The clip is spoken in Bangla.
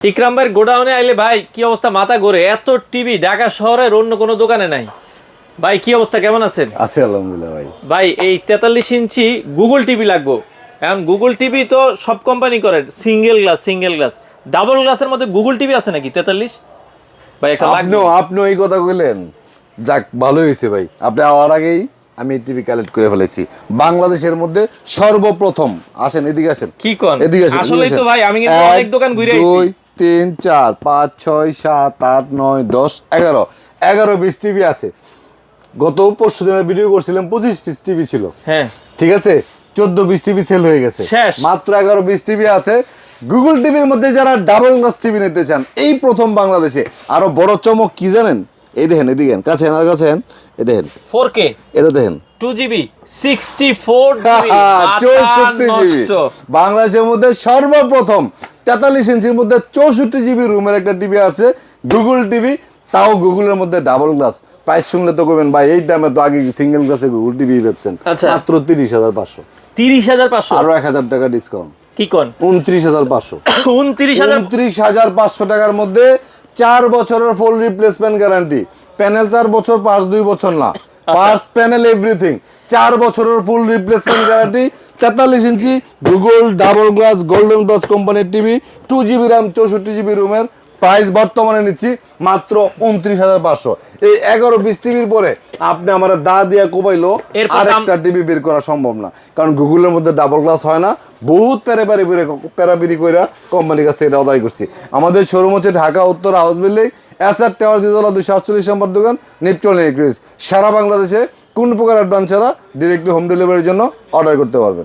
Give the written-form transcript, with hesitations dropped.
ইকরাম ভাইয়ের গোডাউনে আইলে ভাই কি অবস্থা, মাথা ঘোরে। এত টিভি ঢাকা শহরের অন্য কোনো দোকানে নাই। ভাই কি অবস্থা, কেমন আছেন? আছে আলহামদুলিল্লাহ ভাই। ভাই এই 43 ইঞ্চি গুগল টিভি লাগবো। এখন গুগল টিভি তো সব কোম্পানি করে সিঙ্গেল গ্লাস, ডাবল গ্লাসের মধ্যে গুগল টিভি আছে নাকি 43? ভাই একটা লাগবে। আপনি এই কথা কইলেন, যাক ভালোই হয়েছে ভাই। আপনি আওয়ার আগেই আমি টিভি কালেক্ট করে ফেলেছি বাংলাদেশের মধ্যে সর্বপ্রথম। আসেন এদিকে আসেন। কি কোন? এদিকে আসেন। আসলেই তো ভাই, আমি কিন্তু অনেক দোকান ঘুরে আইছি। 2 3 4 5 6 7 8 9 10 11 20 টিভি আছে। গত পরশু দিনের ভিডিও করছিলাম 25 পিস টিভি ছিল। হ্যাঁ ঠিক আছে, 14-20 টিভি সেল হয়ে গেছে, শেষ। মাত্র 11-20 টিভি আছে। গুগল টিভির মধ্যে যারা ডাবল গ্লাস টিভি নিতে চান, এই প্রথম বাংলাদেশে। আরো বড় চমক কি জানেন? এই দেখেন, এদিকে কাছে আর কাছে এই দেখেন 4K, এটা দেখেন 2GB, 64 GB, 64 জিবি। বাংলাদেশের মধ্যে সর্বপ্রথম 43 ইঞ্চির মধ্যে 64 জিবি রুমের একটা টিভি আছে, গুগল টিভি। তাও গুগলের মধ্যে ডাবল গ্লাস। প্রাইস শুনলে তো কইবেন ভাই এই দামে তো আগে সিঙ্গেল গ্লাসে গুগল টিভি বেচছেন। মাত্র 30,500। 30,500? আরো 1000 টাকা ডিসকাউন্ট। কি কোন? 29,500। 29,000 টাকার মধ্যে 4 বছরের ফুল রিপ্লেসমেন্ট গ্যারান্টি। প্যানেল 4 বছর, পার্টস 2 বছর না, পার্টস প্যানেল এভরিথিং 4 বছরের ফুল রিপ্লেসমেন্ট গ্যারান্টি। 43 ইঞ্চি Google double glass golden glass কোম্পানির টিভি, 2GB র্যাম, 64 জিবি রুমের। প্রাইস বর্তমানে নিচ্ছি মাত্র 29,500। এই 11-20 টিভির পরে আপনি আমার দা দিয়া কোবাইলো আর একটা টিভি বের করা সম্ভব না, কারণ গুগলের মধ্যে ডাবল গ্লাস হয় না। বহুত প্যারাবিরি কইরা কোম্পানির কাছে এটা আদায় করছি। আমাদের শোরুম হচ্ছে ঢাকা উত্তর হাউস বিল্ডিং, এসআর টাওয়ার, 248 নম্বর দোকান, নিপচল ইলেকট্রিক্স। সারা বাংলাদেশে কোন প্রকার অ্যাডভান্স ছাড়া ডিরেক্টলি হোম ডেলিভারির জন্য অর্ডার করতে পারবেন।